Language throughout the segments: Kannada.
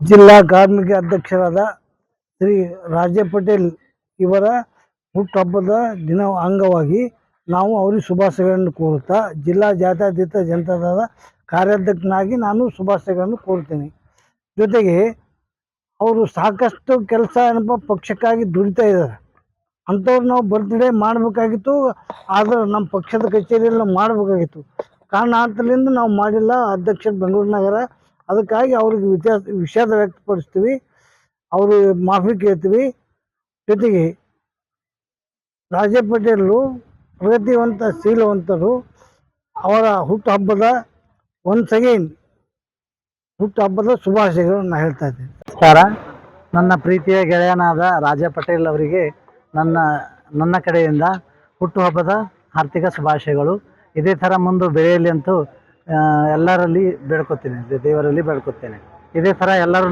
ಜಿಲ್ಲಾ ಕಾರ್ಮಿಕ ಅಧ್ಯಕ್ಷರಾದ ಶ್ರೀ ರಾಜೇ ಪಟೇಲ್ ಇವರ ಹುಟ್ಟುಹಬ್ಬದ ದಿನ ಅಂಗವಾಗಿ ನಾವು ಅವರಿಗೆ ಶುಭಾಶಯಗಳನ್ನು ಕೋರುತ್ತಾ ಜಿಲ್ಲಾ ಜಾತ್ಯತೀತ ಜನತಾದಳದ ಕಾರ್ಯಾಧ್ಯಕ್ಷನಾಗಿ ನಾನು ಶುಭಾಶಯಗಳನ್ನು ಕೋರುತ್ತೇನೆ. ಜೊತೆಗೆ ಅವರು ಸಾಕಷ್ಟು ಕೆಲಸ ಏನಪ್ಪ ಪಕ್ಷಕ್ಕಾಗಿ ದುಡಿತಾ ಇದ್ದಾರೆ. ಅಂಥವ್ರು ನಾವು ಬರ್ತ್ಡೇ ಮಾಡಬೇಕಾಗಿತ್ತು, ಆದರೆ ನಮ್ಮ ಪಕ್ಷದ ಕಚೇರಿಯಲ್ಲಿ ನಾವು ಮಾಡಬೇಕಾಗಿತ್ತು. ಕಾರಣಾಂತರದಿಂದ ನಾವು ಮಾಡಿಲ್ಲ. ಅಧ್ಯಕ್ಷರು ಬೆಂಗಳೂರು ನಗರ, ಅದಕ್ಕಾಗಿ ಅವ್ರಿಗೆ ವಿಷಾದ ವ್ಯಕ್ತಪಡಿಸ್ತೀವಿ. ಅವರು ಮಾಫಿ ಕೇಳ್ತೀವಿ. ಜೊತೆಗೆ ರಾಜೇ ಪಟೇಲರು ಪ್ರಗತಿವಂತ ಶೀಲವಂತರು. ಅವರ ಹುಟ್ಟುಹಬ್ಬದ ಒನ್ಸ್ ಅಗೈನ್ ಹುಟ್ಟುಹಬ್ಬದ ಶುಭಾಶಯಗಳನ್ನು ಹೇಳ್ತಾ ಇದ್ದೇನೆ. ನಮಸ್ಕಾರ. ನನ್ನ ಪ್ರೀತಿಯ ಗೆಳೆಯನಾದ ರಾಜೇ ಪಟೇಲ್ ಅವರಿಗೆ ನನ್ನ ಕಡೆಯಿಂದ ಹುಟ್ಟುಹಬ್ಬದ ಹಾರ್ದಿಕ ಶುಭಾಶಯಗಳು. ಇದೇ ಥರ ಮುಂದೆ ಬೆಳೆಯಲಿ ಅಂತೂ ಎಲ್ಲರಲ್ಲಿ ಬೇಡ್ಕೊತೀನಿ, ದೇವರಲ್ಲಿ ಬೇಡ್ಕೊತೇನೆ. ಇದೇ ಥರ ಎಲ್ಲರೂ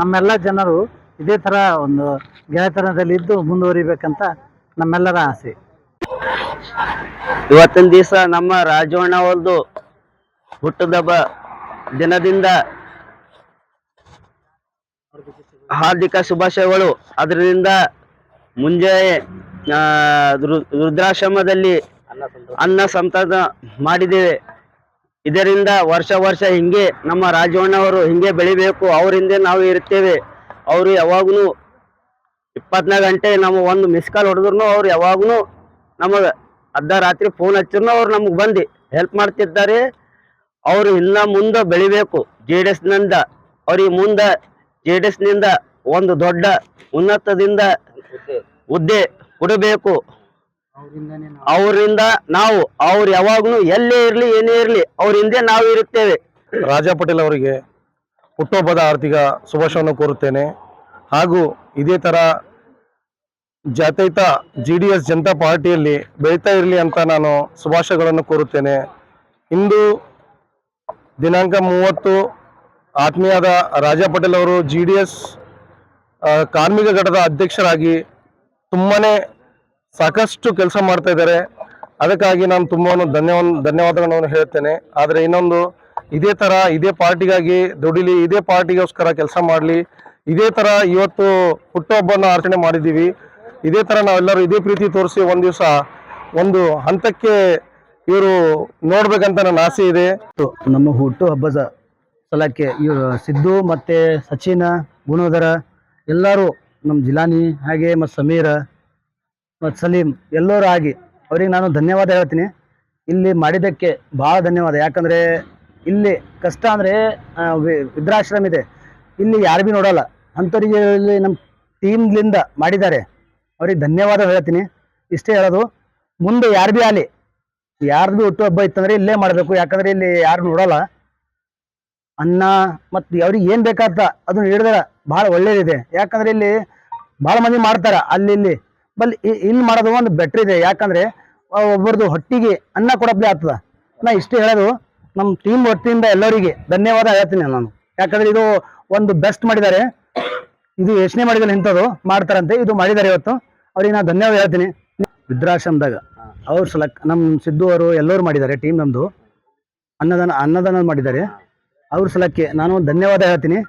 ನಮ್ಮೆಲ್ಲ ಜನರು ಇದೇ ಥರ ಒಂದು ಗೆಳೆತನದಲ್ಲಿ ಇದ್ದು ಮುಂದುವರಿಬೇಕಂತ ನಮ್ಮೆಲ್ಲರ ಆಸೆ. ಇವತ್ತಿನ ದಿವಸ ನಮ್ಮ ರಾಜವಣ್ಣ ಅವ್ರದ್ದು ಹುಟ್ಟುಹಬ್ಬ ದಿನದಿಂದ ಹಾರ್ದಿಕ ಶುಭಾಶಯಗಳು. ಅದರಿಂದ ಮುಂಜಾನೆ ವೃದ್ಧಾಶ್ರಮದಲ್ಲಿ ಅನ್ನ ಸಂತರ್ಪಣೆ ಮಾಡಿದ್ದೇವೆ. ಇದರಿಂದ ವರ್ಷ ಹಿಂಗೆ ನಮ್ಮ ರಾಜವಣ್ಣವರು ಹಿಂಗೆ ಬೆಳಿಬೇಕು. ಅವರಿಂದ ನಾವು ಇರ್ತೇವೆ. ಅವರು ಯಾವಾಗೂ 24 ಗಂಟೆ ನಾವು ಒಂದು ಮಿಸ್ ಕಾಲ್ ಹೊಡೆದ್ರು ಅವ್ರು ಯಾವಾಗೂ ನಮಗೆ ಅರ್ಧ ರಾತ್ರಿ ಫೋನ್ ಹಚ್ಚಿದ್ರು ಅವ್ರು ನಮಗೆ ಬಂದು ಹೆಲ್ಪ್ ಮಾಡ್ತಿದ್ದಾರೆ. ಅವರು ಇನ್ನ ಮುಂದೆ ಬೆಳಿಬೇಕು. JDS ನಿಂದ ಅವ್ರಿಗೆ ಮುಂದೆ JDS ನಿಂದ ಒಂದು ದೊಡ್ಡ ಉನ್ನತದಿಂದ ಹುದ್ದೆ ಕೊಡಬೇಕು. ಅವರಿಂದ ನಾವು ಅವ್ರು ಯಾವಾಗ್ಲೂ ಎಲ್ಲೇ ಇರ್ಲಿ ಏನೇ ಇರ್ಲಿ ಅವ್ರ ಹಿಂದೆ ನಾವು ಇರುತ್ತೇವೆ. ರಾಜಾ ಪಟೇಲ್ ಅವರಿಗೆ ಹುಟ್ಟುಹಬ್ಬದ ಆರ್ಥಿಕ ಶುಭಾಶಯವನ್ನು ಕೋರುತ್ತೇನೆ. ಹಾಗೂ ಇದೇ ತರ ಜಾತ್ಯತೀತ JDS ಜನತಾ ಪಾರ್ಟಿಯಲ್ಲಿ ಬೆಳೀತಾ ಇರಲಿ ಅಂತ ನಾನು ಶುಭಾಶಯಗಳನ್ನು ಕೋರುತ್ತೇನೆ. ಇಂದು ದಿನಾಂಕ 30 ಆತ್ಮೀಯಾದ ರಾಜಾ ಪಟೇಲ್ ಅವರು JDS ಕಾರ್ಮಿಕ ಘಟಕದ ಅಧ್ಯಕ್ಷರಾಗಿ ತುಂಬಾನೇ ಸಾಕಷ್ಟು ಕೆಲಸ ಮಾಡ್ತಾ ಇದ್ದಾರೆ. ಅದಕ್ಕಾಗಿ ನಾನು ತುಂಬಾ ಧನ್ಯವಾದಗಳನ್ನು ಹೇಳ್ತೇನೆ. ಆದರೆ ಇನ್ನೊಂದು, ಇದೇ ಪಾರ್ಟಿಗಾಗಿ ದುಡಿಲಿ, ಇದೇ ಪಾರ್ಟಿಗೋಸ್ಕರ ಕೆಲಸ ಮಾಡಲಿ. ಇದೇ ಥರ ಇವತ್ತು ಹುಟ್ಟುಹಬ್ಬನ ಆಚರಣೆ ಮಾಡಿದ್ದೀವಿ. ಇದೇ ಥರ ನಾವೆಲ್ಲರೂ ಇದೇ ಪ್ರೀತಿ ತೋರಿಸಿ ಒಂದು ದಿವಸ ಒಂದು ಹಂತಕ್ಕೆ ಇವರು ನೋಡ್ಬೇಕಂತ ನನ್ನ ಆಸೆ ಇದೆ. ನಮ್ಮ ಹುಟ್ಟುಹಬ್ಬದ ಸ್ಥಳಕ್ಕೆ ಇವರು ಸಿದ್ದು ಮತ್ತು ಸಚಿನ, ಗುಣೋದರ ಎಲ್ಲರೂ, ನಮ್ಮ ಜಿಲಾನಿ ಹಾಗೆ ಮತ್ತು ಸಮೀರ ಮತ್ತು ಸಲೀಂ ಎಲ್ಲರೂ ಆಗಿ ಅವ್ರಿಗೆ ನಾನು ಧನ್ಯವಾದ ಹೇಳ್ತೀನಿ. ಇಲ್ಲಿ ಮಾಡಿದ್ದಕ್ಕೆ ಭಾಳ ಧನ್ಯವಾದ. ಯಾಕಂದರೆ ಇಲ್ಲಿ ಕಷ್ಟ ಅಂದರೆ ವೃದ್ಧಾಶ್ರಮ ಇದೆ, ಇಲ್ಲಿ ಯಾರು ಭೀ ನೋಡೋಲ್ಲ. ಅಂಥವ್ರಿಗೆ ಇಲ್ಲಿ ನಮ್ಮ ಟೀಮ್ಲಿಂದ ಮಾಡಿದ್ದಾರೆ, ಅವ್ರಿಗೆ ಧನ್ಯವಾದ ಹೇಳ್ತೀನಿ. ಇಷ್ಟೇ ಹೇಳೋದು. ಮುಂದೆ ಯಾರು ಭೀ ಆಗಲಿ, ಯಾರ್ದು ಹುಟ್ಟುಹಬ್ಬ ಇತ್ತಂದರೆ ಇಲ್ಲೇ ಮಾಡಬೇಕು. ಯಾಕಂದರೆ ಇಲ್ಲಿ ಯಾರು ನೋಡೋಲ್ಲ. ಅನ್ನ ಮತ್ತು ಅವ್ರಿಗೆ ಏನು ಬೇಕಾದ ಅದನ್ನು ಹಿಡಿದ್ರೆ ಭಾಳ ಒಳ್ಳೇದಿದೆ. ಯಾಕಂದರೆ ಇಲ್ಲಿ ಭಾಳ ಮಂದಿ ಮಾಡ್ತಾರೆ, ಇಲ್ಲಿ ಇಲ್ಲಿ ಮಾಡೋದು ಒಂದು ಬೆಟ್ರ್ ಇದೆ. ಯಾಕಂದರೆ ಒಬ್ಬರದು ಹೊಟ್ಟಿಗೆ ಅನ್ನ ಕೊಡಪ್ಲೆ ಆಗ್ತದ. ನಾ ಇಷ್ಟೇ ಹೇಳೋದು. ನಮ್ಮ ಟೀಮ್ ವತಿಯಿಂದ ಎಲ್ಲರಿಗೆ ಧನ್ಯವಾದ ಹೇಳ್ತೀನಿ ನಾನು. ಯಾಕಂದರೆ ಇದು ಒಂದು ಬೆಸ್ಟ್ ಮಾಡಿದ್ದಾರೆ. ಇದು ಯೋಚನೆ ಮಾಡಿದ್ರೆ ಇಂಥದ್ದು ಮಾಡ್ತಾರಂತೆ, ಇದು ಮಾಡಿದ್ದಾರೆ ಇವತ್ತು. ಅವ್ರಿಗೆ ನಾನು ಧನ್ಯವಾದ ಹೇಳ್ತೀನಿ. ವೃದ್ಧಾಶ್ರಮದಾಗ ಅವ್ರ ಸಲಕ್ ನಮ್ಮ ಸಿದ್ದು ಅವರು ಎಲ್ಲರೂ ಮಾಡಿದ್ದಾರೆ. ಟೀಮ್ ನಮ್ಮದು ಅನ್ನದಾನ ಮಾಡಿದ್ದಾರೆ. ಅವ್ರ ಸಲಕ್ಕೆ ನಾನು ಧನ್ಯವಾದ ಹೇಳ್ತೀನಿ.